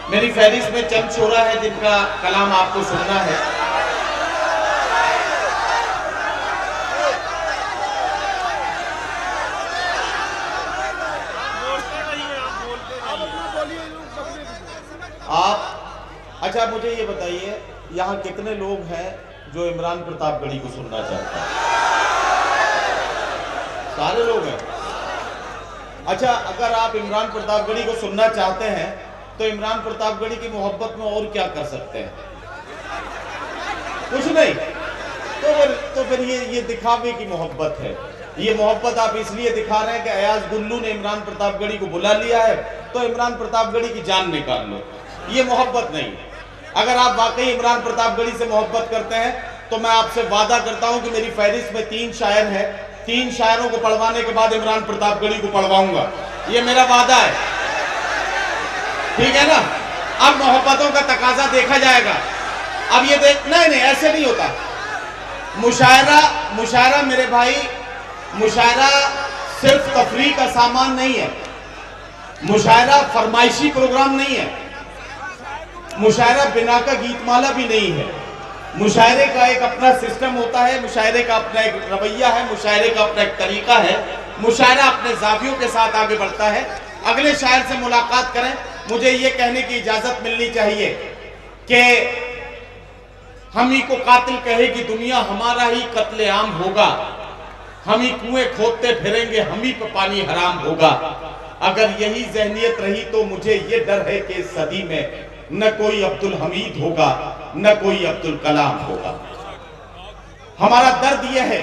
मेरी फहरिस्त में चंद शोरा है जिनका कलाम आपको सुनना है। आप अच्छा मुझे ये बताइए, यहाँ कितने लोग हैं जो इमरान प्रतापगढ़ी को सुनना चाहते हैं? सारे लोग हैं। अच्छा, अगर आप इमरान प्रतापगढ़ी को सुनना चाहते हैं तो इमरान प्रतापगढ़ी की मोहब्बत में और क्या कर सकते हैं? कुछ नहीं। तो फिर ये दिखावे की मोहब्बत है। ये मोहब्बत आप इसलिए दिखा रहे हैं कि अयाज गुल्लू ने इमरान प्रतापगढ़ी को बुला लिया है तो इमरान प्रतापगढ़ी की जान निकाल लो। ये मोहब्बत नहीं। अगर आप वाकई इमरान प्रतापगढ़ी से मोहब्बत करते हैं तो मैं आपसे वादा करता हूं कि मेरी फहरिस्त में 3 शायर हैं। 3 शायरों को पढ़वाने के बाद इमरान प्रतापगढ़ी को पढ़वाऊंगा। ये मेरा वादा है, ठीक है ना? अब मोहब्बतों का तकाजा देखा जाएगा। अब ये नहीं, ऐसे नहीं होता। मुशायरा मेरे भाई, मुशायरा सिर्फ तफरीह का सामान नहीं है। मुशायरा फरमाइशी प्रोग्राम नहीं है। मुशायरा बिना का गीतमाला भी नहीं है। मुशायरे का एक अपना सिस्टम होता है, मुशायरे का अपना एक रवैया है, मुशायरे का अपना एक तरीका है। मुशायरा अपने जावियों के साथ आगे बढ़ता है। अगले शायर से मुलाकात करें। मुझे ये कहने की इजाजत मिलनी चाहिए कि हम ही को कातिल कहे कि दुनिया, हमारा ही कत्लेआम होगा। हम ही कुएं खोदते फिरेंगे, हम ही पे पानी हराम होगा। अगर यही जहनियत रही तो मुझे ये डर है कि इस सदी में न कोई अब्दुल हमीद होगा, न कोई अब्दुल कलाम होगा। हमारा दर्द यह है,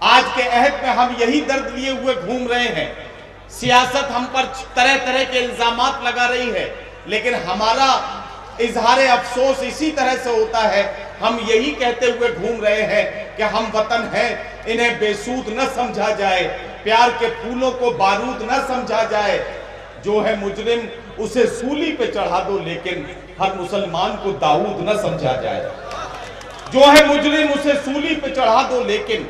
आज के अहद में हम यही दर्द लिए हुए घूम रहे हैं। सियासत हम पर तरह तरह के इल्जामात लगा रही है, लेकिन हमारा इजहार अफसोस इसी तरह से होता है। हम यही कहते हुए घूम रहे हैं कि हम वतन हैं, इन्हें बेसूद न समझा जाए, प्यार के फूलों को बारूद न समझा जाए। जो है मुजरिम उसे सूली पे चढ़ा दो, लेकिन हर मुसलमान को दाऊद न समझा जाए। जो है मुजरिम उसे सूली पे चढ़ा दो, लेकिन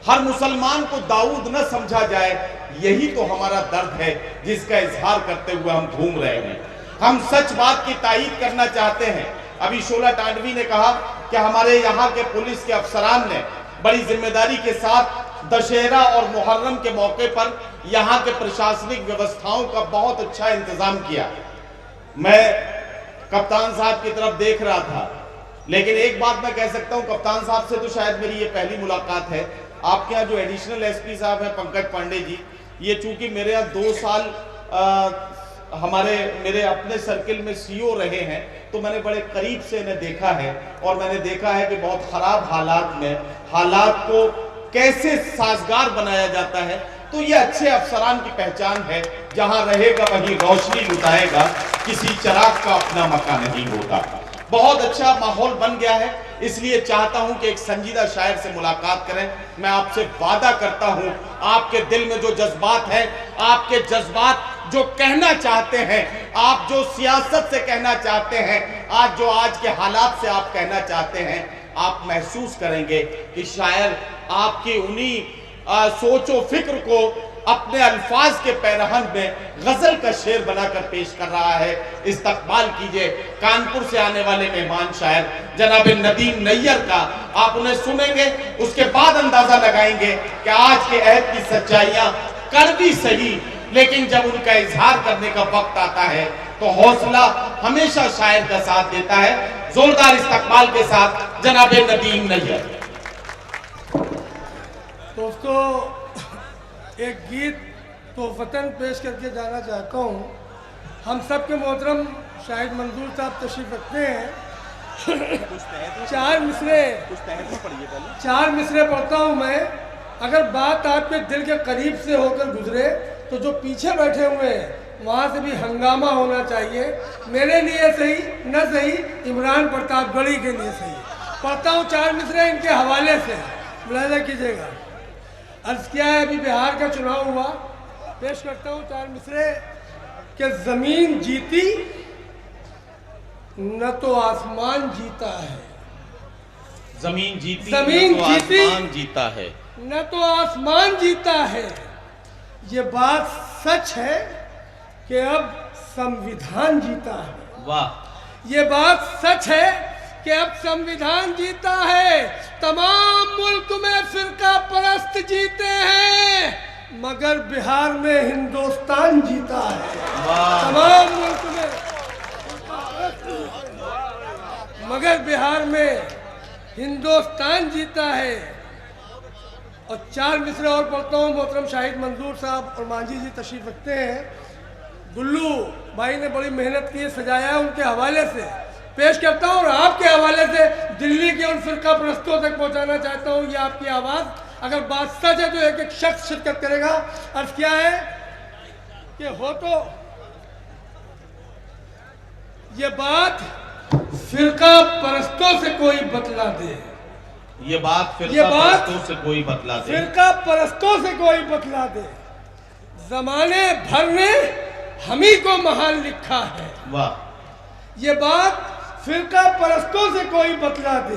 हर मुसलमान को दाऊद न समझा जाए। यही तो हमारा दर्द है जिसका इजहार करते हुए हम घूम रहे हैं। हम सच बात की तायीद करना चाहते हैं। अभी शोला टांडवी ने कहा कि हमारे यहाँ के पुलिस के अफसरान ने बड़ी जिम्मेदारी के साथ दशहरा और मुहर्रम के मौके पर यहाँ के प्रशासनिक व्यवस्थाओं का बहुत अच्छा इंतजाम किया। मैं कप्तान साहब की तरफ देख रहा था, लेकिन एक बात मैं कह सकता हूँ, कप्तान साहब से तो शायद मेरी ये पहली मुलाकात है। आपके यहाँ जो एडिशनल एसपी साहब हैं पंकज पांडे जी, ये चूंकि मेरे यहाँ 2 साल मेरे अपने सर्किल में सीओ रहे हैं, तो मैंने बड़े करीब से इन्हें देखा है और मैंने देखा है कि बहुत खराब हालात में हालात को कैसे साजगार बनाया जाता है। तो ये अच्छे अफसरान की पहचान है। जहां रहेगा वहीं रोशनी लुटाएगा, किसी चिराग का अपना मकान नहीं होता। बहुत अच्छा माहौल बन गया है, इसलिए चाहता हूं कि एक संजीदा शायर से मुलाकात करें। मैं आपसे वादा करता हूं, आपके दिल में जो जज्बात है, आपके जज्बात जो कहना चाहते हैं, आप जो सियासत से कहना चाहते हैं, आज के हालात से आप कहना चाहते हैं, आप महसूस करेंगे कि शायर आपकी उन्हीं सोचो फिक्र को अपने अल्फाज के पैरहन में गजल का शेर बनाकर पेश कर रहा है। इस्तकबाल कीजिए कानपुर से आने वाले मेहमान शायर जनाब नदीम नैयर का। आप उन्हें सुनेंगे, उसके बाद अंदाजा लगाएंगे कि आज के अहद की सच्चाइयां कड़वी सही, लेकिन जब उनका इजहार करने का वक्त आता है तो हौसला हमेशा शायर का साथ देता है। जोरदार इस्तकबाल के साथ जनाब नदीम नैयर। दोस्तों, एक गीत तोहफतन पेश करके जाना चाहता हूँ। हम सब के मोहतरम शाहिद मंजूर साहब तशरीफ रखते हैं। 4 मिसरे पढ़ता हूँ मैं। अगर बात आपके दिल के करीब से होकर गुजरे तो जो पीछे बैठे हुए हैं वहाँ से भी हंगामा होना चाहिए। मेरे लिए सही न सही, इमरान प्रतापगढ़ी के लिए सही। पढ़ता हूँ 4 मिसरे इनके हवाले से, मुलाहिजा कीजिएगा। अर्ज किया है, अभी बिहार का चुनाव हुआ, पेश करता हूँ 4 मिसरे कि जमीन जीती न तो आसमान जीता है, जमीन जीती जमीन न तो जीती आसमान जीता है, न तो आसमान जीता है। ये बात सच है कि अब संविधान जीता है। वाह। ये बात सच है कि अब संविधान जीता है, तमाम मुल्क में फिरका परस्त जीते हैं, मगर बिहार में हिंदुस्तान जीता है। तमाम मुल्क में, मगर बिहार में हिंदुस्तान जीता है। और 4 मिसरे और पढ़ता हूँ। मोहतरम शाहिद मंजूर साहब और मांझी जी तशरीफ रखते हैं। गुल्लू भाई ने बड़ी मेहनत की, सजाया है, उनके हवाले से पेश करता हूँ और आपके हवाले से दिल्ली के उन फिरका परस्तों तक पहुँचाना चाहता हूँ। ये आपकी आवाज़, अगर बात सच है तो एक एक शख्स शिरकत करेगा। अर्ज क्या है कि हो तो ये बात फिरका परस्तों से कोई बतला दे, ये बात फिरका परस्तों से कोई बतला दे, फिरका परस्तों से कोई बतला दे, जमाने भर ने हमी को महान लिखा है। वाह। ये बात फिरका परस्तों से कोई बतला दे,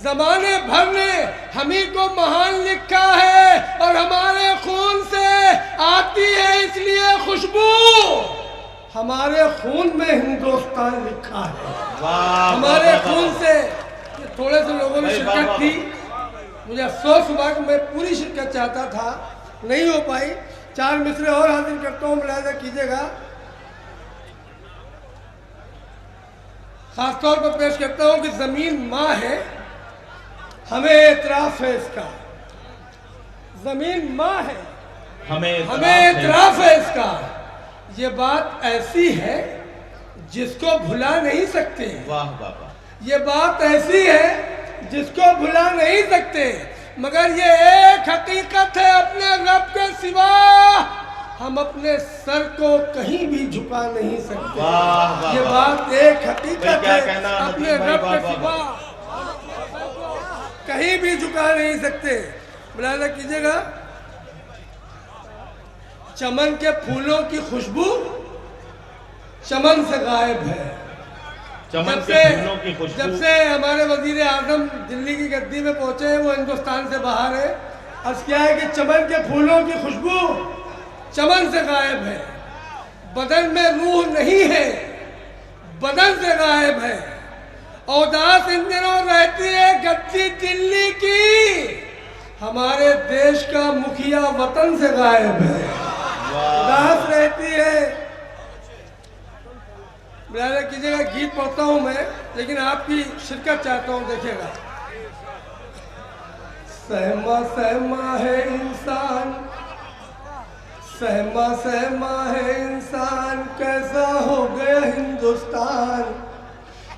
जमाने भर ने हमी को महान लिखा है, और हमारे खून से आती है इसलिए खुशबू, हमारे खून में हिंदुस्तान लिखा है। हमारे खून से। थोड़े से लोगों ने शिरकत की, मुझे अफसोस हुआ कि मैं पूरी शिरकत चाहता था, नहीं हो पाई। 4 मिसरे और हासिल करता हूँ, मुलाहिजा कीजिएगा। खासतौर पर पेश करता हूँ कि जमीन माँ है, हमें एतराफ है इसका। जमीन माँ है, हमें एतराफ है इसका। ये बात ऐसी है जिसको भुला नहीं सकते। वाह बाबा। ये बात ऐसी है जिसको भुला नहीं सकते, मगर ये एक हकीकत है, अपने रब के सिवा हम अपने सर को कहीं भी झुका नहीं सकते। ये बात एक हकीकत है, अपने रब के सिवा कहीं भी झुका नहीं सकते। मुलाहिजा कीजिएगा, चमन के फूलों की खुशबू चमन से गायब है। जब से हमारे वजीर आजम दिल्ली की गद्दी में पहुंचे हैं, वो हिंदुस्तान से बाहर है। अर्ज क्या है कि चमन के फूलों की खुशबू चमन से गायब है, बदन में रूह नहीं है, बदन से गायब है। औदास इन दिनों रहती है गद्दी दिल्ली की, हमारे देश का मुखिया वतन से गायब है। उदास रहती है। मुलाहिजा कीजिएगा, गीत पढ़ता हूं मैं, लेकिन आपकी शिरकत चाहता हूं। देखिएगा, सहमा सहमा है इंसान, सहमा सहमा है इंसान, कैसा हो गया हिंदुस्तान।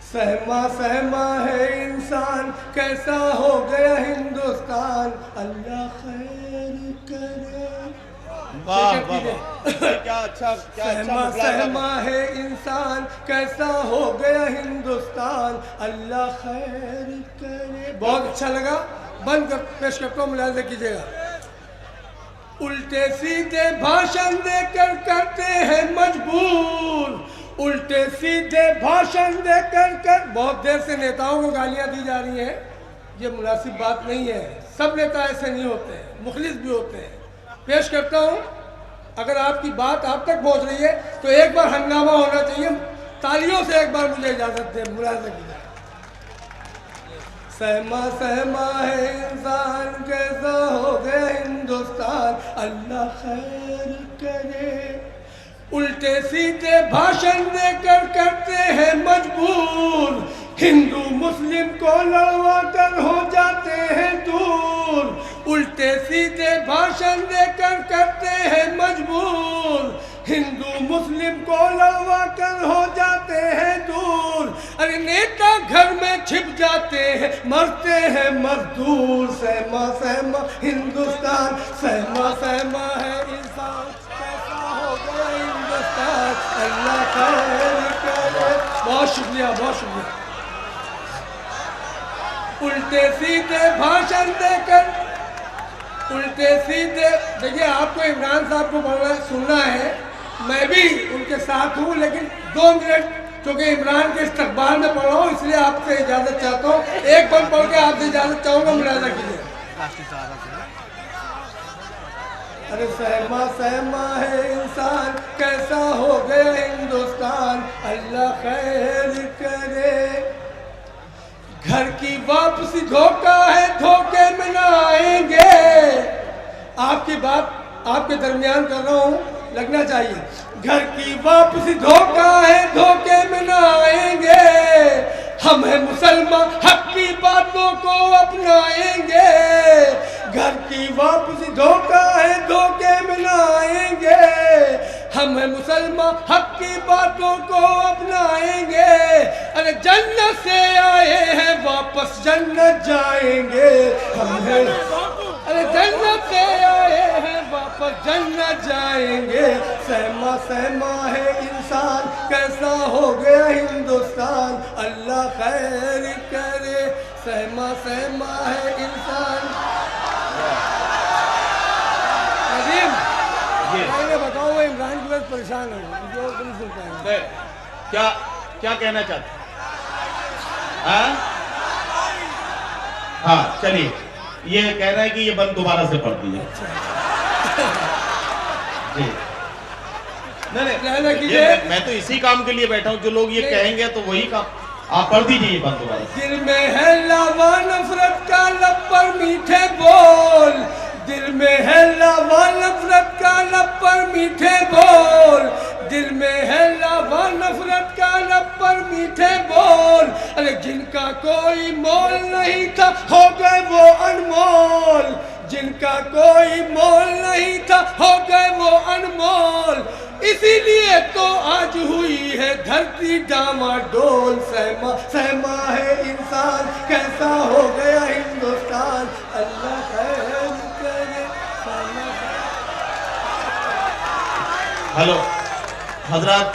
सहमा सहमा है इंसान, कैसा हो गया हिंदुस्तान, अल्लाह खैर करे। वाह क्या अच्छा, क्या सहमा सहमा है इंसान, कैसा हो गया हिंदुस्तान, अल्लाह खैर करे। बहुत अच्छा लगा, बंद कर पेश करता हूँ, मुलाहिजा कीजिएगा। उल्टे सीधे भाषण देकर करते हैं मजबूर, उल्टे सीधे भाषण देकर कर। बहुत देर से नेताओं को गालियां दी जा रही हैं, ये मुनासिब बात नहीं है। सब नेता ऐसे नहीं होते, मुखलिस भी होते हैं। पेश करता हूं, अगर आपकी बात आप तक पहुंच रही है तो एक बार हंगामा होना चाहिए, तालियों से एक बार मुझे इजाजत दे। मुलाहिजा कीजिए, सहमा सहमा है इंसान, कैसा हो गया हिंदुस्तान, अल्लाह खैर करे। उल्टे सीधे भाषण देकर करते हैं मजबूर, हिंदू मुस्लिम को लड़वा कर हो जाते हैं दूर। उल्टे सीधे भाषण देकर करते हैं मजबूर, हिंदू मुस्लिम को लड़वा कर हो जाते हैं दूर। अरे नेता घर में छिप जाते हैं, मरते हैं मजदूर। सहमा सहमा हिंदुस्तान, सहमा सहमा है इंसान, कैसा हो गया हिंदुस्तान, अल्लाह खैर करे। बहुत शुक्रिया, बहुत शुक्रिया। उल्टे सीधे भाषण देकर, उल्टे सीधे। देखिए, आपको इमरान साहब को बोलना सुनना है, मैं भी उनके साथ हूँ, लेकिन 2 मिनट, क्योंकि इमरान के इस्तकबाल में पढ़ रहा हूँ, इसलिए आपसे इजाज़त चाहता हूँ। एक बंद पढ़ के आपसे इजाज़त चाहूँगा। मुलाहिजा कीजिए, अरे सहमा सहमा है इंसान, कैसा हो गया हिंदुस्तान, अल्लाह खैर करे। घर की वापसी धोखा है, धोखे में ना आएंगे। आपकी बात आपके दरमियान कर रहा हूँ, लगना चाहिए। घर की वापसी धोखा है, धोखे में ना आएंगे। हम है मुसलमान, हक की बातों को अपनाएंगे। घर की वापसी धोखा है, धोखे में ना आएंगे। हम है मुसलमान, हक की बातों को अपनाएंगे। अरे जन्नत से आए हैं, वापस जन्नत जाएंगे। हम है अरे जन्नत से आए हैं, वापस जन्नत जाएंगे। सहमा सहमा है इंसान, कैसा हो गया हिंदुस्तान, अल्लाह खैर करे। सहमा सहमा है इंसान। नदीम, मैंने बताओ वो इमरान की वजह से परेशान है, जो नहीं सुनता है। क्या क्या कहना चाहते हैं? हाँ चलिए, ये कह रहा है कि ये बंद दोबारा से पढ़ दीजिए। जी नहीं, मैं तो इसी काम के लिए बैठा हूँ, जो लोग ये कहेंगे तो वही काम। आप पढ़ दीजिए ये बंद दोबारा। दिल में है लावा नफरत का, लब पर मीठे बोल। दिल में है लावा नफरत का, लब पर मीठे बोल। दिल में है लावा नफरत का, लब पर मीठे बोल। अरे जिनका कोई मोल नहीं था, हो गए वो अनमोल। जिनका कोई मोल नहीं था, हो गए वो अनमोल। इसीलिए तो आज हुई है धरती डामाडोल। सहमा सहमा है इंसान, कैसा हो गया हिंदुस्तान, अल्लाह खैर करे। हेलो हजरत।